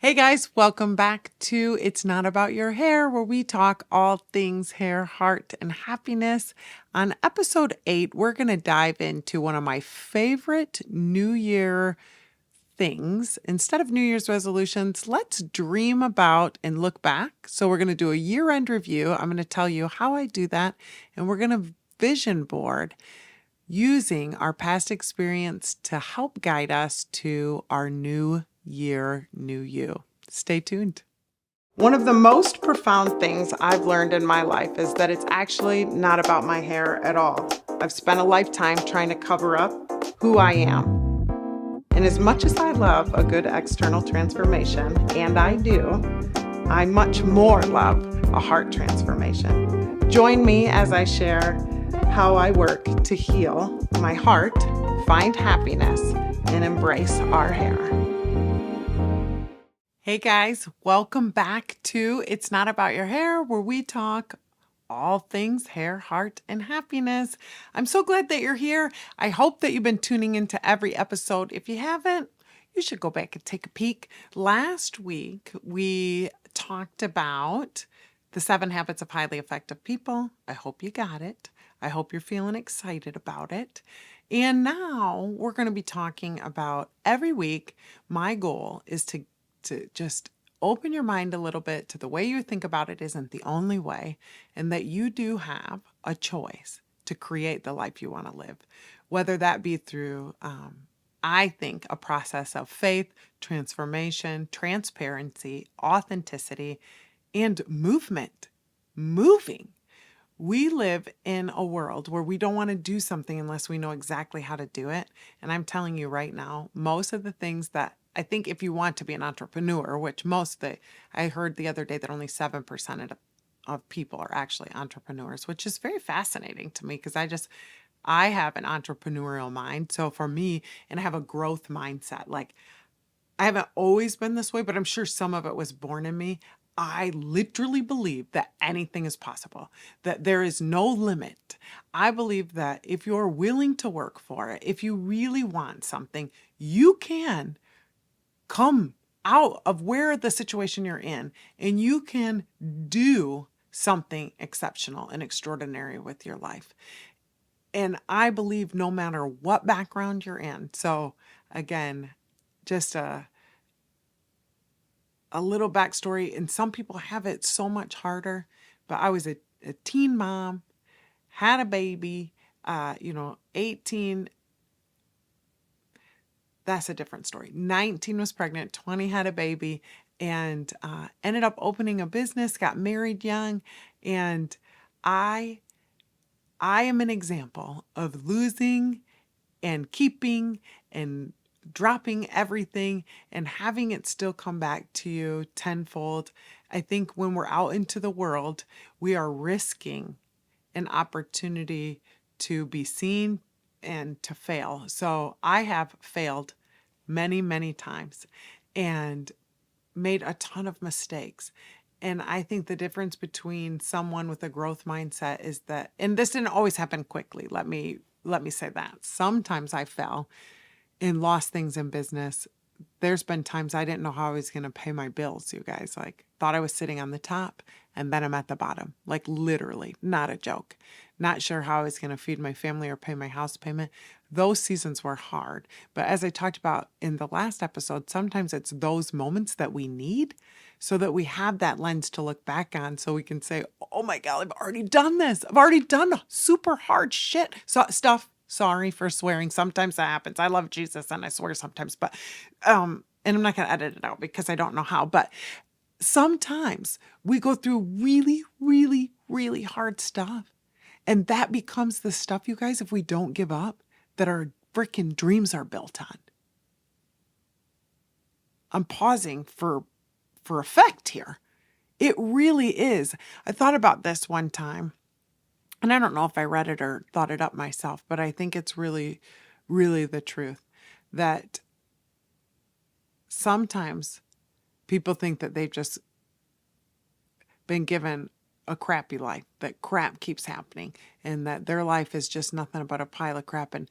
Hey guys, welcome back to It's Not About Your Hair, where we talk all things hair, heart, and happiness. On episode 8, we're going to dive into one of my favorite New Year things. Instead of New Year's resolutions, let's dream about and look back. So we're going to do a year-end review. I'm going to tell you how I do that, and we're going to vision board using our past experience to help guide us to our new year, new you. Stay tuned. One of the most profound things I've learned in my life is that it's actually not about my hair at all. I've spent a lifetime trying to cover up who I am. And as much as I love a good external transformation, and I do, I much more love a heart transformation. Join me as I share how I work to heal my heart, find happiness, and embrace our hair. Hey guys, welcome back to It's Not About Your Hair, where we talk all things hair, heart, and happiness. I'm so glad that you're here. I hope that you've been tuning into every episode. If you haven't, you should go back and take a peek. Last week, we talked about the 7 habits of highly effective people. I hope you got it. I hope you're feeling excited about it. And now we're going to be talking about every week. My goal is to just open your mind a little bit to the way you think about it isn't the only way, and that you do have a choice to create the life you want to live, whether that be through, I think, a process of faith, transformation, transparency, authenticity, and moving. We live in a world where we don't want to do something unless we know exactly how to do it. And I'm telling you right now, most of the things that I think if you want to be an entrepreneur, which I heard the other day that only 7% of people are actually entrepreneurs, which is very fascinating to me because I have an entrepreneurial mind. So for me, and I have a growth mindset, like I haven't always been this way, but I'm sure some of it was born in me. I literally believe that anything is possible, that there is no limit. I believe that if you're willing to work for it, if you really want something, you can come out of where the situation you're in and you can do something exceptional and extraordinary with your life. And I believe no matter what background you're in. So again, just a little backstory, and some people have it so much harder, but I was a teen mom, had a baby, 18, that's a different story. 19 was pregnant, 20 had a baby, and ended up opening a business, got married young. And I am an example of losing and keeping and dropping everything and having it still come back to you tenfold. I think when we're out into the world, we are risking an opportunity to be seen and to fail. So I have failed many, many times and made a ton of mistakes. And I think the difference between someone with a growth mindset is that, and this didn't always happen quickly. Let me say that. Sometimes I fell and lost things in business. There's been times I didn't know how I was going to pay my bills, you guys. Like, thought I was sitting on the top and then I'm at the bottom. Like, literally, not a joke. Not sure how I was going to feed my family or pay my house payment. Those seasons were hard. But as I talked about in the last episode, sometimes it's those moments that we need so that we have that lens to look back on, so we can say, oh my God, I've already done this. I've already done super hard stuff. Sorry for swearing. Sometimes that happens. I love Jesus and I swear sometimes, but, and I'm not going to edit it out because I don't know how, but sometimes we go through really, really, really hard stuff. And that becomes the stuff, you guys, if we don't give up, that our freaking dreams are built on. I'm pausing for effect here. It really is. I thought about this one time, and I don't know if I read it or thought it up myself, but I think it's really, really the truth that sometimes people think that they've just been given a crappy life, that crap keeps happening, and that their life is just nothing but a pile of crap, and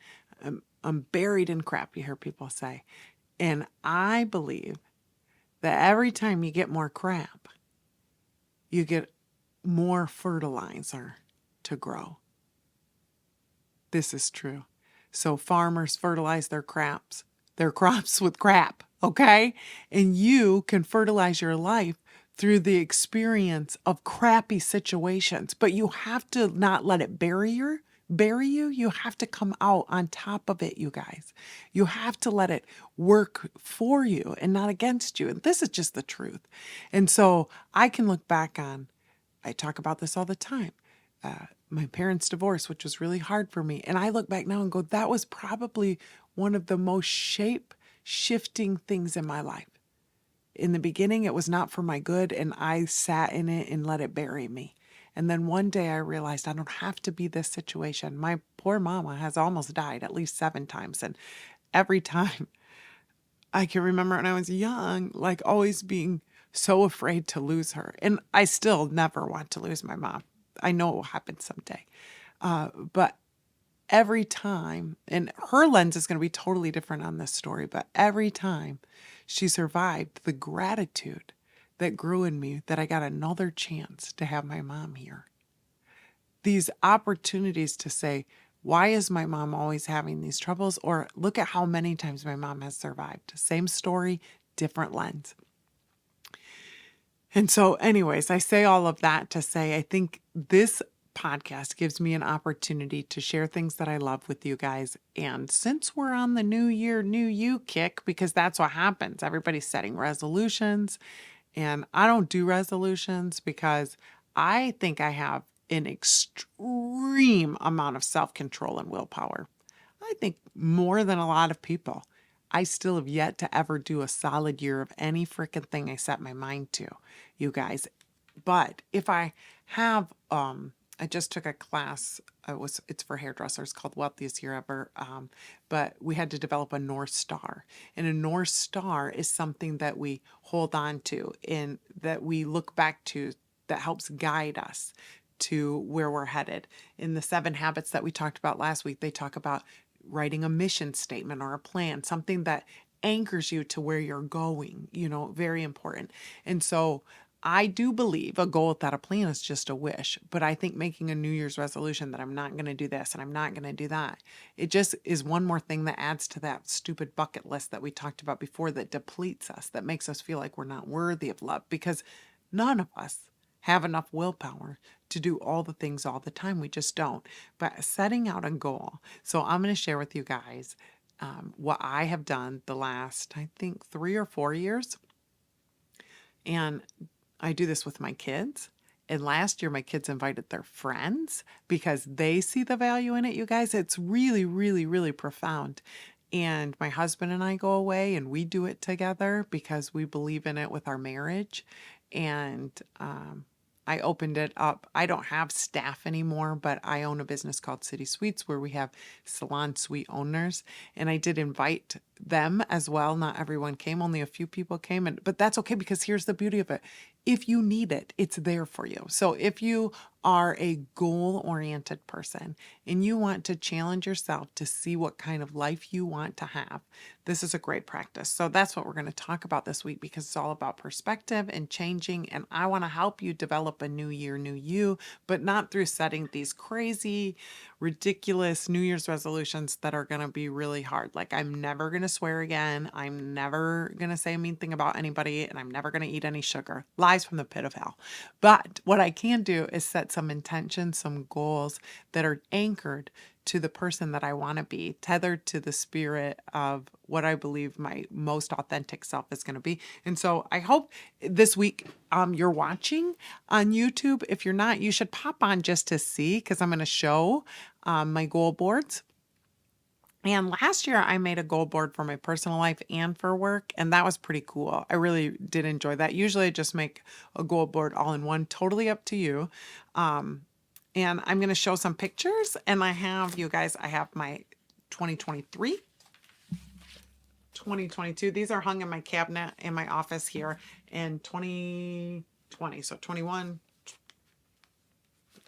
I'm buried in crap, you hear people say. And I believe that every time you get more crap, you get more fertilizer to grow. This is true. So farmers fertilize their crops with crap, okay? And you can fertilize your life through the experience of crappy situations, but you have to not let it bury you. You have to come out on top of it, you guys. You have to let it work for you and not against you. And this is just the truth. And so I can look back on, I talk about this all the time. My parents' divorce, which was really hard for me. And I look back now and go, that was probably one of the most shape-shifting things in my life. In the beginning, it was not for my good, and I sat in it and let it bury me. And then one day I realized I don't have to be this situation. My poor mama has almost died at least 7 times. And every time I can remember when I was young, like always being so afraid to lose her. And I still never want to lose my mom. I know it will happen someday. But every time, and her lens is going to be totally different on this story, but every time she survived, the gratitude that grew in me that I got another chance to have my mom here. These opportunities to say, why is my mom always having these troubles? Or look at how many times my mom has survived. Same story, different lens. And so anyways, I say all of that to say, I think this podcast gives me an opportunity to share things that I love with you guys. And since we're on the new year, new you kick, because that's what happens. Everybody's setting resolutions, and I don't do resolutions because I think I have an extreme amount of self-control and willpower. I think more than a lot of people. I still have yet to ever do a solid year of any freaking thing I set my mind to, you guys. But if I have, I just took a class, it's for hairdressers called Wealthiest Year Ever, but we had to develop a North Star. And a North Star is something that we hold on to and that we look back to that helps guide us to where we're headed. In the 7 habits that we talked about last week, they talk about writing a mission statement or a plan, something that anchors you to where you're going, very important. And so I do believe a goal without a plan is just a wish, but I think making a New Year's resolution that I'm not going to do this and I'm not going to do that, it just is one more thing that adds to that stupid bucket list that we talked about before that depletes us, that makes us feel like we're not worthy of love, because none of us have enough willpower to do all the things all the time. We just don't. But setting out a goal. So I'm going to share with you guys what I have done the last, I think, 3 or 4 years. And I do this with my kids. And last year, my kids invited their friends because they see the value in it, you guys. It's really, really, really profound. And my husband and I go away and we do it together because we believe in it with our marriage. And I opened it up. I don't have staff anymore, but I own a business called City Suites where we have salon suite owners. And I did invite them as well. Not everyone came, only a few people came. But that's okay, because here's the beauty of it. If you need it, it's there for you. So if you are a goal-oriented person and you want to challenge yourself to see what kind of life you want to have, this is a great practice. So that's what we're going to talk about this week, because it's all about perspective and changing. And I want to help you develop a new year, new you, but not through setting these crazy, ridiculous New Year's resolutions that are going to be really hard. Like, I'm never going to swear again. I'm never going to say a mean thing about anybody, and I'm never going to eat any sugar. Lies from the pit of hell. But what I can do is set some intentions, some goals that are anchored to the person that I want to be, tethered to the spirit of what I believe my most authentic self is going to be. And so I hope this week you're watching on YouTube. If you're not, you should pop on just to see, because I'm going to show my goal boards. And last year I made a goal board for my personal life and for work, and that was pretty cool. I really did enjoy that. Usually I just make a goal board all in one, totally up to you. And I'm going to show some pictures, and I have, you guys, I have my 2023, 2022. These are hung in my cabinet in my office here, and 2020. So 21,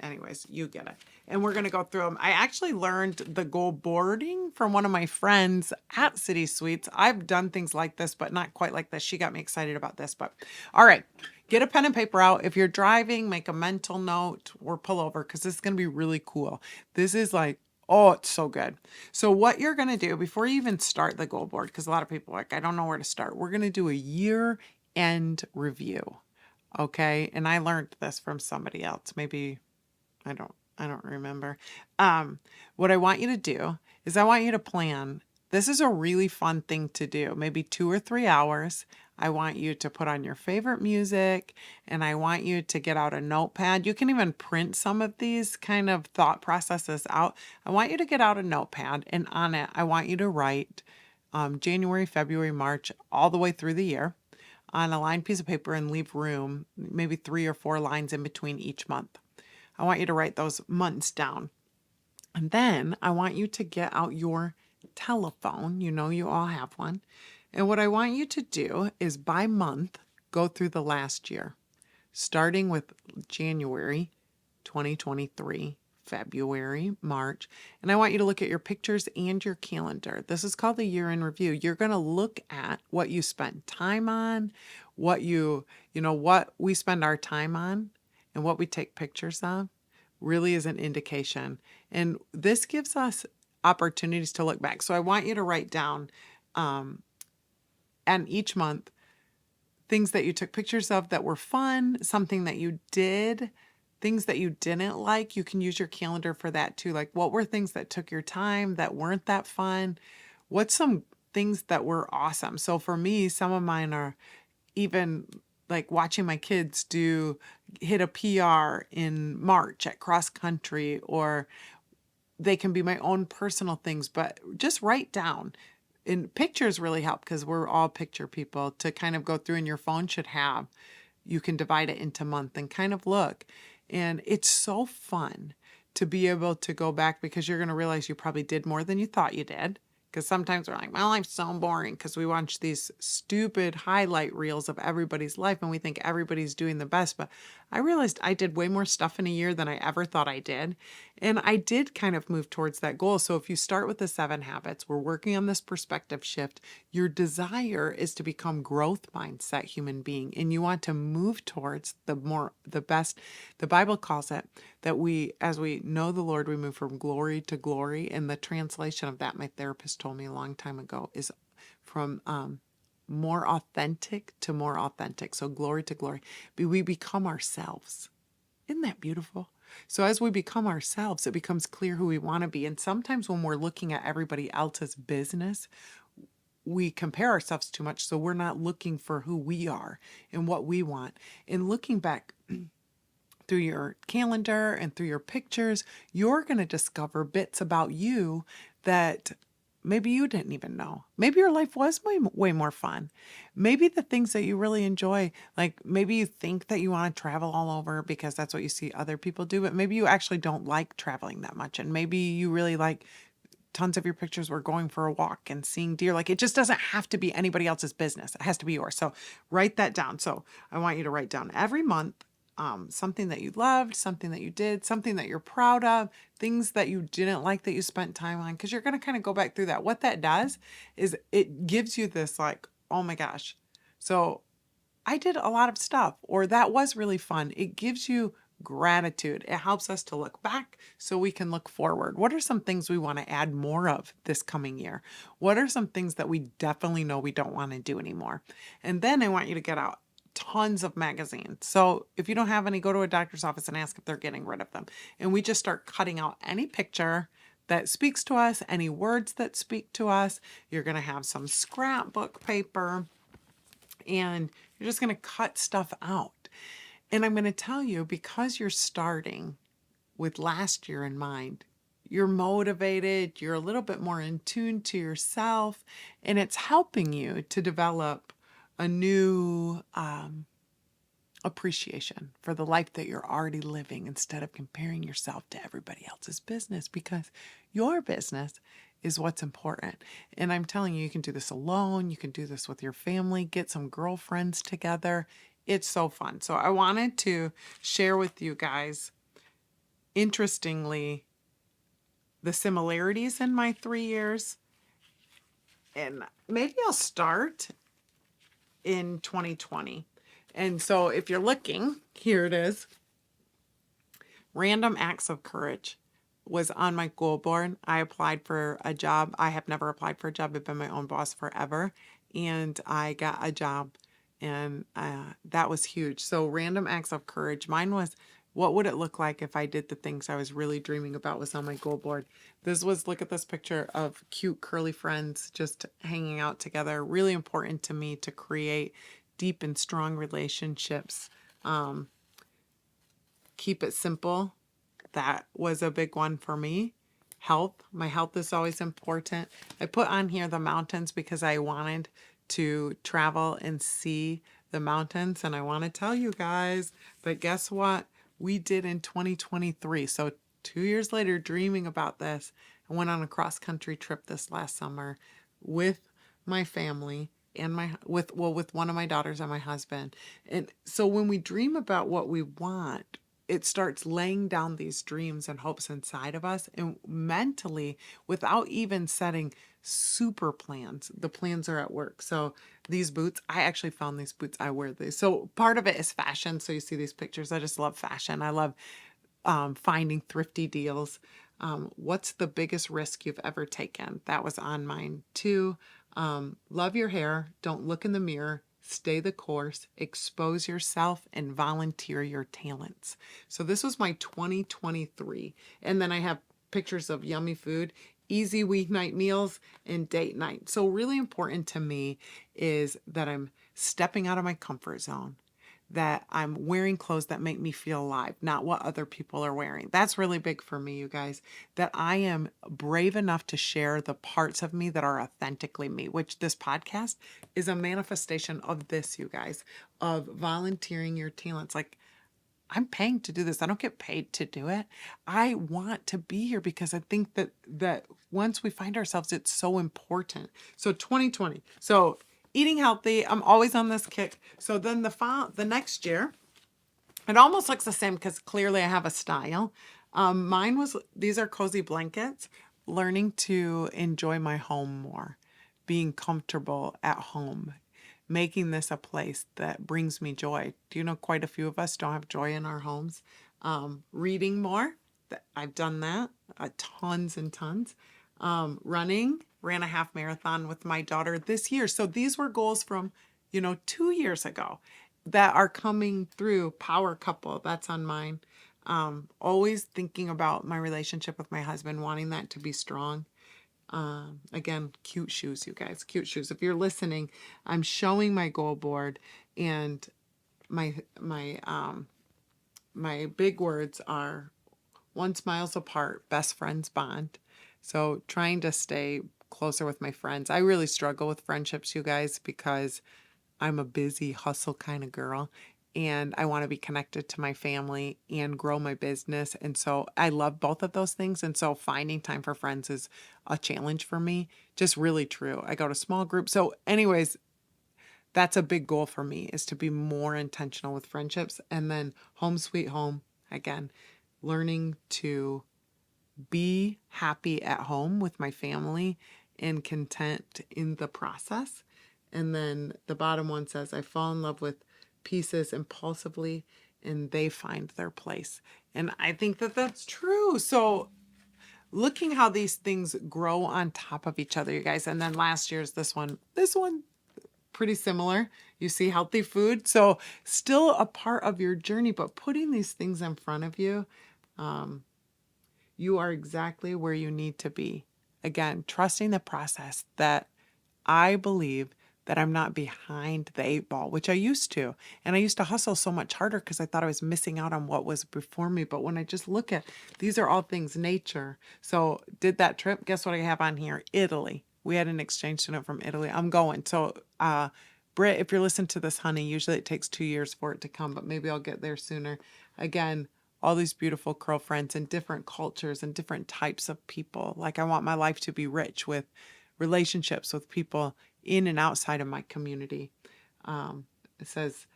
anyways, you get it. And we're going to go through them. I actually learned the goal boarding from one of my friends at City Suites. I've done things like this, but not quite like this. She got me excited about this. But all right, get a pen and paper out. If you're driving, make a mental note or pull over because this is going to be really cool. This is like, oh, it's so good. So what you're going to do before you even start the goal board, because a lot of people are like, I don't know where to start. We're going to do a year end review. Okay. And I learned this from somebody else. Maybe I don't remember. What I want you to do is I want you to plan. This is a really fun thing to do. Maybe 2 or 3 hours. I want you to put on your favorite music and I want you to get out a notepad. You can even print some of these kind of thought processes out. I want you to get out a notepad and on it, I want you to write January, February, March, all the way through the year on a lined piece of paper and leave room, maybe 3 or 4 lines in between each month. I want you to write those months down. And then I want you to get out your telephone. You know, you all have one. And what I want you to do is by month, go through the last year, starting with January 2023, February, March. And I want you to look at your pictures and your calendar. This is called the year in review. You're going to look at what you spent time on, what what we spend our time on and what we take pictures of really is an indication. And this gives us opportunities to look back. So I want you to write down and each month things that you took pictures of that were fun, something that you did, things that you didn't like. You can use your calendar for that too. Like what were things that took your time that weren't that fun? What's some things that were awesome? So for me, some of mine are even like watching my kids hit a PR in March at cross country, or they can be my own personal things, but just write down. And pictures really help because we're all picture people to kind of go through, and your phone should have, you can divide it into month and kind of look. And it's so fun to be able to go back because you're going to realize you probably did more than you thought you did. Because sometimes we're like, my life's so boring because we watch these stupid highlight reels of everybody's life and we think everybody's doing the best. But I realized I did way more stuff in a year than I ever thought I did. And I did kind of move towards that goal. So if you start with the 7 habits, we're working on this perspective shift. Your desire is to become growth mindset human being. And you want to move towards the best. The Bible calls it that as we know the Lord, we move from glory to glory. And the translation of that, my therapist told me a long time ago, is from more authentic to more authentic. So glory to glory. We become ourselves. Isn't that beautiful? So as we become ourselves, it becomes clear who we want to be. And sometimes when we're looking at everybody else's business, we compare ourselves too much. So we're not looking for who we are and what we want. And looking back through your calendar and through your pictures, you're going to discover bits about you that maybe you didn't even know. Maybe your life was way more fun. Maybe the things that you really enjoy, like maybe you think that you want to travel all over because that's what you see other people do, but maybe you actually don't like traveling that much. And maybe you really like tons of your pictures were going for a walk and seeing deer. Like it just doesn't have to be anybody else's business. It has to be yours. So write that down. So I want you to write down every month something that you loved, something that you did, something that you're proud of, things that you didn't like that you spent time on, because you're going to kind of go back through that. What that does is it gives you this like, oh my gosh, so I did a lot of stuff, or that was really fun. It gives you gratitude. It helps us to look back so we can look forward. What are some things we want to add more of this coming year? What are some things that we definitely know we don't want to do anymore? And then I want you to get out tons of magazines. So if you don't have any, go to a doctor's office and ask if they're getting rid of them. And we just start cutting out any picture that speaks to us, any words that speak to us. You're going to have some scrapbook paper and you're just going to cut stuff out. And I'm going to tell you, because you're starting with last year in mind, you're motivated, you're a little bit more in tune to yourself, and it's helping you to develop a new appreciation for the life that you're already living instead of comparing yourself to everybody else's business, because your business is what's important. And I'm telling you, you can do this alone. You can do this with your family. Get some girlfriends together. It's so fun. So I wanted to share with you guys interestingly, the similarities in my 3 years, and maybe I'll start in 2020. And so if you're looking, here it is. Random acts of courage was on my goal board. I applied for a job. I have never applied for a job. I've been my own boss forever. And I got a job, and that was huge. So random acts of courage. Mine was, what would it look like if I did the things I was really dreaming about, was on my goal board. This was, look at this picture of cute curly friends just hanging out together. Really important to me to create deep and strong relationships. Keep it simple. That was a big one for me. Health. My health is always important. I put on here the mountains because I wanted to travel and see the mountains, and I want to tell you guys, but guess what? We did in 2023. So 2 years later, dreaming about this, I went on a cross-country trip this last summer with my family and with one of my daughters and my husband. And so when we dream about what we want, it starts laying down these dreams and hopes inside of us, and mentally, without even setting super plans, the plans are at work. So these boots, I actually found these boots. I wear these. So part of it is fashion. So you see these pictures. I just love fashion. I love finding thrifty deals. What's the biggest risk you've ever taken? That was on mine too. Love your hair. Don't look in the mirror. Stay the course, expose yourself, and volunteer your talents. So this was my 2023. And then I have pictures of yummy food, easy weeknight meals, and date night. So really important to me is that I'm stepping out of my comfort zone, that I'm wearing clothes that make me feel alive, not what other people are wearing. That's really big for me, you guys, that I am brave enough to share the parts of me that are authentically me, which this podcast is a manifestation of this, you guys, of volunteering your talents. Like, I'm paying to do this. I don't get paid to do it. I want to be here because I think that once we find ourselves, it's so important. So 2020. So eating healthy, I'm always on this kick. So then the next year, it almost looks the same because clearly I have a style. Mine was, these are cozy blankets, learning to enjoy my home more, being comfortable at home, making this a place that brings me joy. Do you know quite a few of us don't have joy in our homes? Reading more, I've done that, tons and tons. Running, ran a half marathon with my daughter this year. So these were goals from, 2 years ago that are coming through. Power couple, that's on mine. Always thinking about my relationship with my husband, wanting that to be strong. Again, cute shoes, you guys, cute shoes. If you're listening, I'm showing my goal board, and my big words are 1 miles apart, best friends bond. So trying to stay closer with my friends. I really struggle with friendships, you guys, because I'm a busy hustle kind of girl, and I want to be connected to my family and grow my business. And so I love both of those things. And so finding time for friends is a challenge for me. Just really true. I go to small groups. So anyways, that's a big goal for me, is to be more intentional with friendships. And then home sweet home, again, learning to be happy at home with my family and content in the process. And then the bottom one says, I fall in love with pieces impulsively and they find their place. And I think that that's true. So looking how these things grow on top of each other, you guys. And then last year's this one, pretty similar. You see healthy food. So still a part of your journey, but putting these things in front of you, you are exactly where you need to be. Again, trusting the process, that I believe that I'm not behind the 8 ball, which I used to. And I used to hustle so much harder because I thought I was missing out on what was before me. But when I just look at, these are all things nature. So did that trip, guess what I have on here? Italy. We had an exchange student from Italy. I'm going. So Britt, if you're listening to this, honey, usually it takes 2 years for it to come, but maybe I'll get there sooner. Again, all these beautiful girlfriends and different cultures and different types of people. Like, I want my life to be rich with relationships with people in and outside of my community. It says,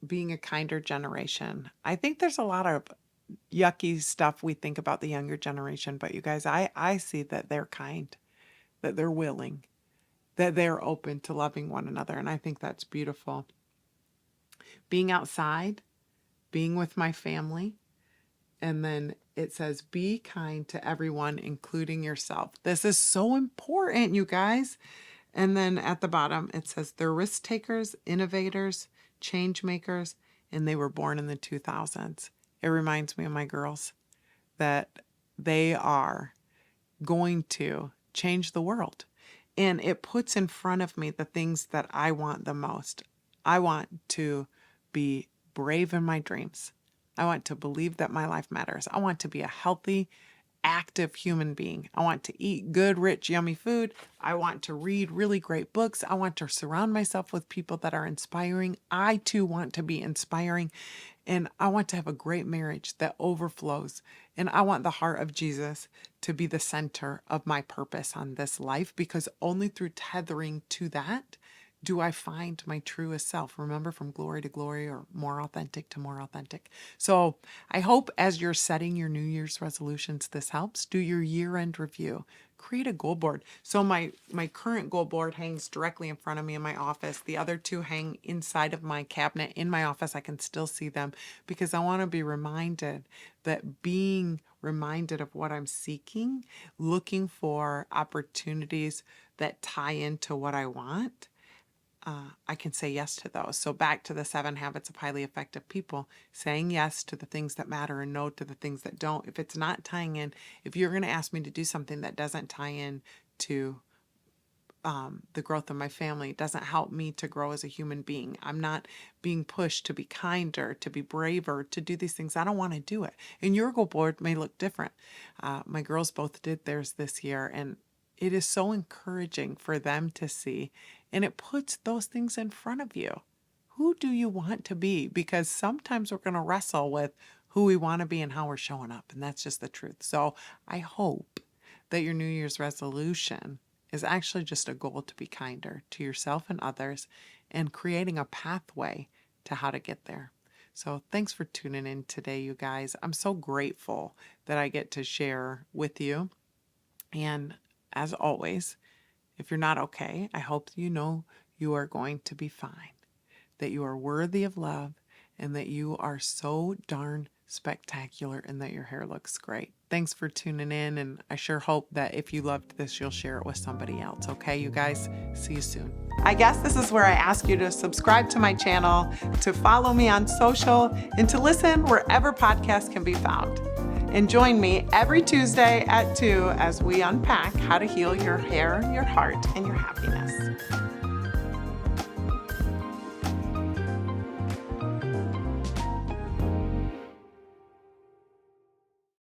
being a kinder generation. I think there's a lot of yucky stuff we think about the younger generation, but you guys, I see that they're kind, that they're willing, that they're open to loving one another. And I think that's beautiful. Being outside, being with my family. And then it says, be kind to everyone, including yourself. This is so important, you guys. And then at the bottom, it says they're risk takers, innovators, change makers, and they were born in the 2000s. It reminds me of my girls that they are going to change the world. And it puts in front of me the things that I want the most. I want to be brave in my dreams. I want to believe that my life matters. I want to be a healthy, active human being. I want to eat good, rich, yummy food. I want to read really great books. I want to surround myself with people that are inspiring. I too want to be inspiring. And I want to have a great marriage that overflows. And I want the heart of Jesus to be the center of my purpose on this life, because only through tethering to that do I find my truest self. Remember, from glory to glory, or more authentic to more authentic. So I hope as you're setting your New Year's resolutions, this helps. Do your year-end review. Create a goal board. So my current goal board hangs directly in front of me in my office. The other two hang inside of my cabinet in my office. I can still see them because I want to be reminded that being reminded of what I'm seeking, looking for opportunities that tie into what I want, I can say yes to those. So back to the 7 habits of highly effective people, saying yes to the things that matter and no to the things that don't. If it's not tying in, if you're going to ask me to do something that doesn't tie in to the growth of my family, it doesn't help me to grow as a human being. I'm not being pushed to be kinder, to be braver, to do these things. I don't want to do it. And your goal board may look different. My girls both did theirs this year, and it is so encouraging for them to see. And it puts those things in front of you. Who do you want to be? Because sometimes we're going to wrestle with who we want to be and how we're showing up. And that's just the truth. So I hope that your New Year's resolution is actually just a goal to be kinder to yourself and others, and creating a pathway to how to get there. So thanks for tuning in today, you guys. I'm so grateful that I get to share with you. And as always, if you're not okay, I hope you know you are going to be fine, that you are worthy of love, and that you are so darn spectacular, and that your hair looks great. Thanks for tuning in, and I sure hope that if you loved this, you'll share it with somebody else. Okay, you guys, see you soon. I guess this is where I ask you to subscribe to my channel, to follow me on social, and to listen wherever podcasts can be found. And join me every Tuesday at 2 as we unpack how to heal your hair, your heart, and your happiness.